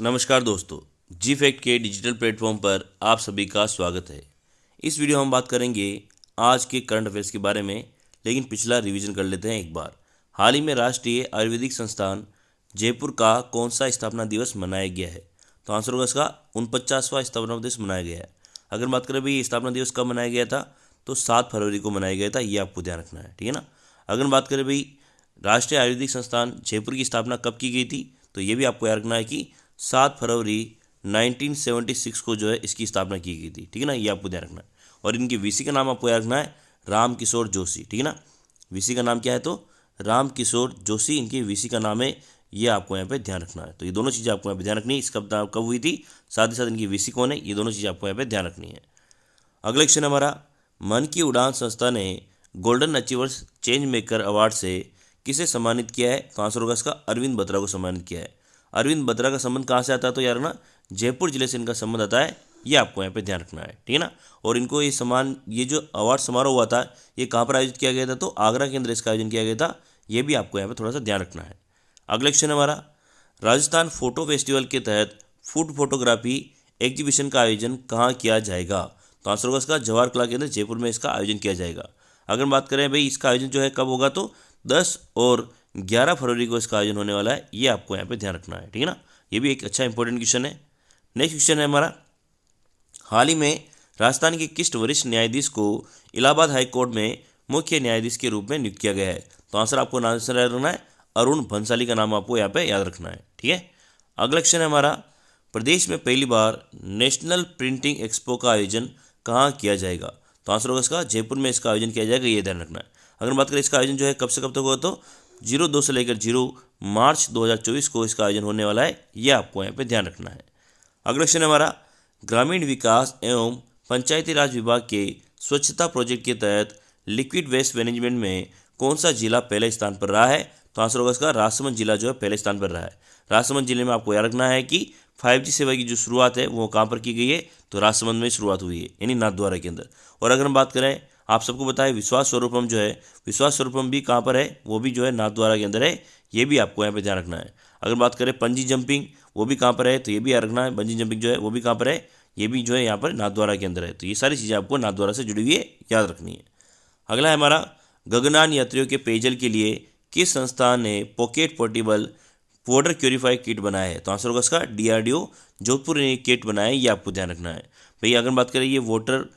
नमस्कार दोस्तों, जी फैक्ट के डिजिटल प्लेटफॉर्म पर आप सभी का स्वागत है। इस वीडियो हम बात करेंगे आज के करंट अफेयर्स के बारे में, लेकिन पिछला रिवीजन कर लेते हैं एक बार। हाल ही में राष्ट्रीय आयुर्वेदिक संस्थान जयपुर का कौन सा स्थापना दिवस मनाया गया है? तो आंसर होगा इसका 49वां स्थापना दिवस मनाया गया है। अगर बात करें भाई स्थापना दिवस कब मनाया गया था, तो 7 फरवरी को मनाया गया था, ये आपको ध्यान रखना है, ठीक है ना। अगर बात करें भाई राष्ट्रीय आयुर्वेदिक संस्थान जयपुर की स्थापना कब की गई थी, तो ये भी आपको याद रखना है कि 7 फरवरी 1976 को जो है इसकी स्थापना की गई थी, ठीक है ना, ये आपको ध्यान रखना है। और इनके वीसी का नाम आपको याद रखना है राम किशोर जोशी, ठीक है ना। वीसी का नाम क्या है? तो राम किशोर जोशी इनके वीसी का नाम है, ये आपको यहाँ पे ध्यान रखना है। तो ये दोनों चीज़ें आपको यहाँ पे ध्यान रखनी है, इसका कब हुई थी, साथ ही साथ इनकी वीसी कौन है, ये दोनों चीज़ें आपको यहाँ पे ध्यान रखनी है। अगला क्वेश्चन हमारा, मन की उड़ान संस्था ने golden achievers change maker award से किसे सम्मानित किया है? तो आंसर होगा इसका अरविंद बत्रा को सम्मानित किया है। अरविंद बत्रा का संबंध कहाँ से आता है? तो यार ना जयपुर जिले से इनका संबंध आता है, ये आपको यहाँ पे ध्यान रखना है, ठीक है ना। और इनको ये जो अवार्ड समारोह हुआ था, ये कहाँ पर आयोजित किया गया था? तो आगरा के अंदर इसका आयोजन किया गया था, ये भी आपको यहाँ पे थोड़ा सा ध्यान रखना है। अगला क्वेश्चन हमारा, राजस्थान फोटो फेस्टिवल के तहत फूड फोटोग्राफी एग्जीबिशन का आयोजन कहाँ किया जाएगा? तो आंसर होगा इसका जवाहर कला केंद्र जयपुर में इसका आयोजन किया जाएगा। अगर बात करें भाई इसका आयोजन जो है कब होगा, तो 10 और 11 फरवरी को इसका आयोजन होने वाला है, ये आपको यहाँ पे ध्यान रखना है, ठीक है ना। ये भी एक अच्छा इंपॉर्टेंट क्वेश्चन है। नेक्स्ट क्वेश्चन है हमारा, हाल ही में राजस्थान के किस वरिष्ठ न्यायाधीश को इलाहाबाद हाई कोर्ट में मुख्य न्यायाधीश के रूप में नियुक्त किया गया है? तो आंसर आपको आंसर याद रखना है अरुण भंसाली का नाम आपको यहाँ पे याद रखना है, ठीक है। अगला क्वेश्चन है हमारा, प्रदेश में पहली बार नेशनल प्रिंटिंग एक्सपो का आयोजन कहाँ किया जाएगा? तो आंसर होगा इसका जयपुर में इसका आयोजन किया जाएगा, ये ध्यान रखना है। अगर बात करें इसका आयोजन जो है कब से कब तक होगा, तो 02 से लेकर 0 मार्च 2024 को इसका आयोजन होने वाला है, ये आपको यहाँ पे ध्यान रखना है। अगला क्वेश्चन हमारा, ग्रामीण विकास एवं पंचायती राज विभाग के स्वच्छता प्रोजेक्ट के तहत लिक्विड वेस्ट मैनेजमेंट में कौन सा जिला पहले स्थान पर रहा है? तो आंसर होगा इसका राजसमंद जिला जो है पहले स्थान पर रहा है। राजसमंद जिले में आपको याद रखना है कि 5G सेवा की जो शुरुआत है वो कहाँ पर की गई है, तो राजसमंद में शुरुआत हुई है, यानी नाथद्वारा के अंदर। और अगर हम बात करें, आप सबको बताएं विश्वास स्वरूपम जो है, विश्वास स्वरूपम भी कहाँ पर है, वो भी जो है नाथद्वारा के अंदर है, ये भी आपको यहाँ पे ध्यान रखना है। अगर बात करें पंजी जंपिंग, वो भी कहाँ पर है, तो ये भी याद रखना है, बंजी जंपिंग जो है वो भी कहाँ पर है, ये भी जो है यहाँ पर नाथद्वारा के अंदर है। तो ये सारी चीज़ें आपको नाथद्वारा से जुड़ी हुई है, याद रखनी है। अगला है हमारा, गगनयान यात्रियों के पेयजल के लिए किस संस्थान ने pocket portable water purify kit बनाया है? तो आंसर होगा इसका DRDO जोधपुर ने किट बनाया है, ये आपको ध्यान रखना है। भाई अगर बात करें ये वाटर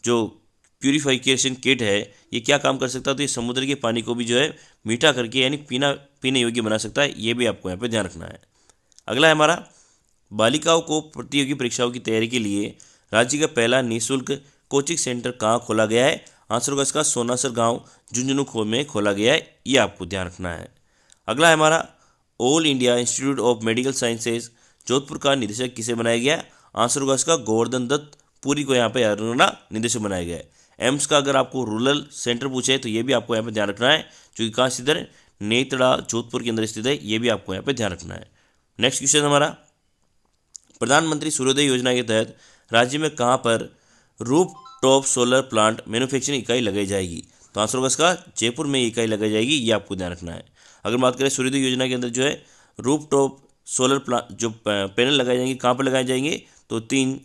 जो प्यूरिफिकेशन किट है, ये क्या काम कर सकता है? तो ये समुद्र के पानी को भी जो है मीठा करके यानी पीने योग्य बना सकता है, ये भी आपको यहाँ पे ध्यान रखना है। अगला है हमारा, बालिकाओं को प्रतियोगी परीक्षाओं की तैयारी के लिए राज्य का पहला निःशुल्क कोचिंग सेंटर कहाँ खोला गया है? आंसर होगा इसका सोनासर गांव झुंझुनू में खोला गया है, ये आपको ध्यान रखना है। अगला है हमारा, all India institute of medical sciences Jodhpur का निदेशक किसे बनाया गया? आंसर होगा इसका गोवर्धन दत्त पुरी को यहाँ पे याद रखना निदेशक बनाया गया है। एम्स का अगर आपको रूरल सेंटर पूछे तो ये भी आपको यहाँ पे ध्यान रखना है, जो कि कहाँ स्थित है, नेतड़ा जोधपुर के अंदर स्थित है, ये भी आपको यहाँ पे ध्यान रखना है। नेक्स्ट क्वेश्चन हमारा, प्रधानमंत्री सूर्योदय योजना के तहत राज्य में कहाँ पर roof top solar plant manufacturing इकाई लगाई जाएगी? तो आंसर होगा इसका जयपुर में इकाई लगाई जाएगी, ये आपको ध्यान रखना है। अगर बात करें सूर्योदय योजना के अंदर जो है रूफ टॉप सोलर प्लांट जो पैनल लगाए जाएंगे, कहाँ पर लगाए जाएंगे, तो 3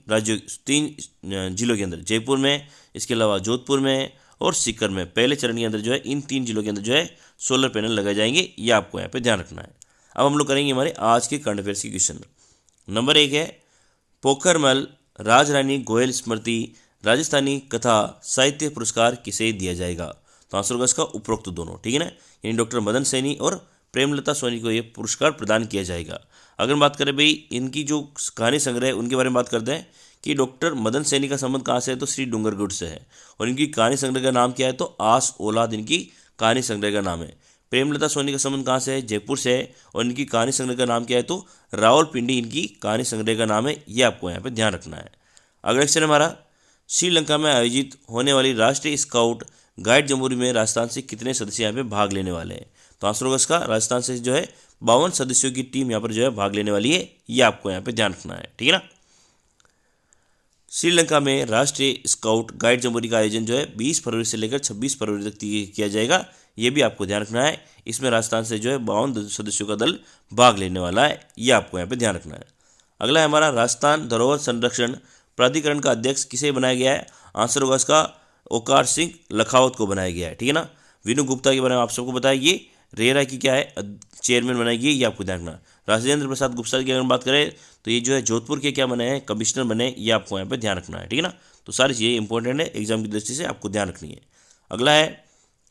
जिलों के अंदर, जयपुर में, इसके अलावा जोधपुर में और सीकर में, पहले चरण के अंदर जो है इन 3 जिलों के अंदर जो है सोलर पैनल लगाए जाएंगे, ये आपको यहाँ पे ध्यान रखना है। अब हम लोग करेंगे हमारे आज के करंट अफेयर्स की क्वेश्चन। नंबर 1 है, पोखरमल राजरानी गोयल स्मृति राजस्थानी कथा साहित्य पुरस्कार किसे दिया जाएगा? तो आंसर होगा इसका उपरोक्त दोनों, ठीक है ना, यानी डॉक्टर मदन सैनी और प्रेमलता सोनी को ये पुरस्कार प्रदान किया जाएगा। अगर बात करें भाई इनकी जो कहानी संग्रह है उनके बारे में बात करते हैं कि डॉक्टर मदन सैनी का संबंध कहाँ से है, तो श्री डूंगरगढ़ से है, और इनकी कहानी संग्रह का नाम क्या है, तो आस औलाद इनकी कहानी संग्रह का नाम है। प्रेमलता सोनी का संबंध कहाँ से है, जयपुर से है, और इनकी कहानी संग्रह का नाम क्या है, तो रावलपिंडी इनकी कहानी संग्रह का नाम है, ये आपको यहाँ पे ध्यान रखना है। अगला क्वेश्चन हमारा, श्रीलंका में आयोजित होने वाली राष्ट्रीय स्काउट गाइड जम्बोरी में राजस्थान से कितने सदस्य यहाँ पे भाग लेने वाले हैं? तो आंसर होगा इसका राजस्थान से जो है 52 सदस्यों की टीम यहाँ पर जो है भाग लेने वाली है, ये आपको यहाँ पे ध्यान रखना है, ठीक है ना। श्रीलंका में राष्ट्रीय स्काउट गाइड जम्बोरी का आयोजन जो है 20 फरवरी से लेकर 26 फरवरी तक किया जाएगा, ये भी आपको ध्यान रखना है। इसमें राजस्थान से जो है 52 सदस्यों का दल भाग लेने वाला है, ये आपको यहाँ पे ध्यान रखना है। अगला है हमारा राजस्थान धरोहर संरक्षण प्राधिकरण का अध्यक्ष किसे बनाया गया है? आंसर होगा इसका ओकार सिंह लखावत को बनाया गया है, ठीक है ना। विनु गुप्ता के बारे में आप सबको पता है, ये रेरा की क्या है चेयरमैन बनाई गई, ये आपको ध्यान रखना। राजेंद्र प्रसाद गुप्ता की अगर बात करें तो ये जो है जोधपुर के क्या बने हैं? कमिश्नर बने, ये आपको यहाँ पे ध्यान रखना है, ठीक है ना। तो सारी चीज़ें इंपॉर्टेंट है, एग्जाम की दृष्टि से आपको ध्यान रखनी है। अगला है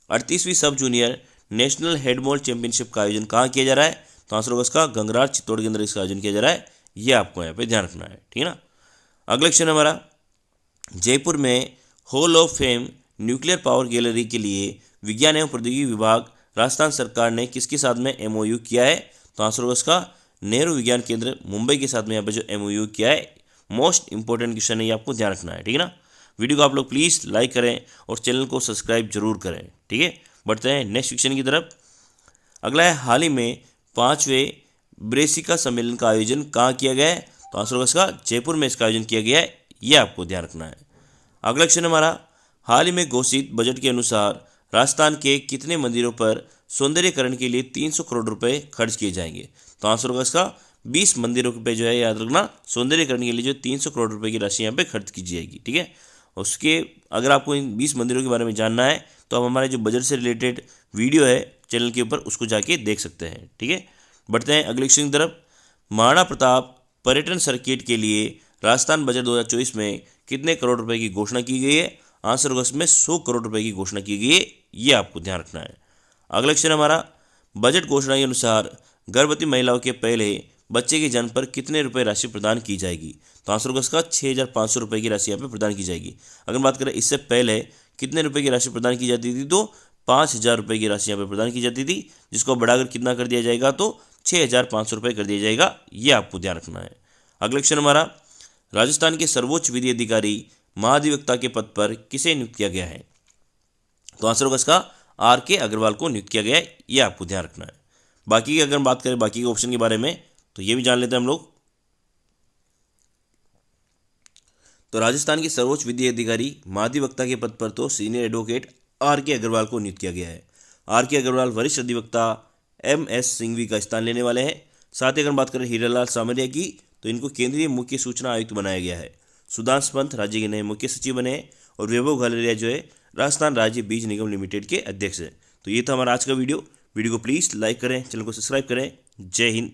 38वीं सब जूनियर नेशनल हेडबॉल चैंपियनशिप का आयोजन कहाँ किया जा रहा है? तो आंसर होगा इसका गंगरार चित्तौड़ के अंदर इसका आयोजन किया जा रहा है, ये आपको यहाँ पे ध्यान रखना है, ठीक है ना। अगला क्वेश्चन हमारा, जयपुर में hall of fame nuclear power gallery के लिए विज्ञान एवं प्रौद्योगिकी विभाग राजस्थान सरकार ने किसके साथ में एमओयू किया है? तो आंसर होगा इसका नेहरू विज्ञान केंद्र मुंबई के साथ में यहाँ पे जो एमओयू किया है। मोस्ट इंपॉर्टेंट क्वेश्चन है, ये आपको ध्यान रखना है, ठीक है ना। वीडियो को आप लोग प्लीज़ लाइक करें और चैनल को सब्सक्राइब जरूर करें, ठीक है। बढ़ते हैं नेक्स्ट क्वेश्चन की तरफ। अगला है हाल ही में 5वें ब्रेसिका सम्मेलन का आयोजन कहाँ किया गया है? तो आंसर होगा इसका जयपुर में इसका आयोजन किया गया है, ये आपको ध्यान रखना है। अगला क्वेश्चन हमारा, हाल ही में घोषित बजट के अनुसार राजस्थान के कितने मंदिरों पर सौंदर्यीकरण के लिए 300 करोड़ रुपए खर्च किए जाएंगे? तो आंसर होगा इसका 20 मंदिरों पे जो है याद रखना, सौंदर्यीकरण के लिए जो 300 करोड़ रुपए की राशि यहाँ पे खर्च की जाएगी, ठीक है। उसके अगर आपको इन 20 मंदिरों के बारे में जानना है तो आप हमारे जो बजट से रिलेटेड वीडियो है चैनल के ऊपर उसको जाके देख सकते हैं, ठीक है। बढ़ते हैं अगले क्वेश्चन की तरफ। महाराणा प्रताप पर्यटन सर्किट के लिए राजस्थान बजट 2024 में कितने करोड़ रुपए की घोषणा की गई है? आंसर होगा इसमें 100 करोड़ रुपए की घोषणा की गई है, ये आपको ध्यान रखना है। अगला क्वेश्चन हमारा, बजट घोषणा के अनुसार गर्भवती महिलाओं के पहले बच्चे के जन्म पर कितने रुपए राशि प्रदान की जाएगी? तो आंसर होगा इसका 6,500 रुपये की राशि यहाँ पे प्रदान की जाएगी। अगर बात करें इससे पहले कितने रुपए की राशि प्रदान की जाती थी, तो 5,000 रुपये की राशि यहाँ पे प्रदान की जाती थी, जिसको बढ़ाकर कितना कर दिया जाएगा? तो 6,500 रुपये कर दिया जाएगा, ये आपको ध्यान रखना है। अगला क्वेश्चन हमारा, राजस्थान के सर्वोच्च विधि अधिकारी महाधिवक्ता के पद पर किसे नियुक्त किया गया है? तो आंसर होगा इसका RK अग्रवाल को नियुक्त किया गया है, ये आपको ध्यान रखना है। बाकी की अगर बात करें बाकी के ऑप्शन के बारे में तो ये भी जान लेते हैं हम लोग। तो राजस्थान के सर्वोच्च विधि अधिकारी महाधिवक्ता के पद पर तो सीनियर एडवोकेट RK अग्रवाल को नियुक्त किया गया है। RK अग्रवाल वरिष्ठ अधिवक्ता MS सिंघवी का स्थान लेने वाले हैं। साथ ही अगर बात करें हीरालाल सामरिया की तो इनको केंद्रीय मुख्य सूचना आयुक्त बनाया गया है। सुधांशु पंत राज्य के नए मुख्य सचिव बने हैं और वैभव घालरिया जो है राजस्थान राज्य बीज निगम लिमिटेड के अध्यक्ष हैं। तो ये था हमारा आज का वीडियो को प्लीज़ लाइक करें, चैनल को सब्सक्राइब करें। जय हिंद।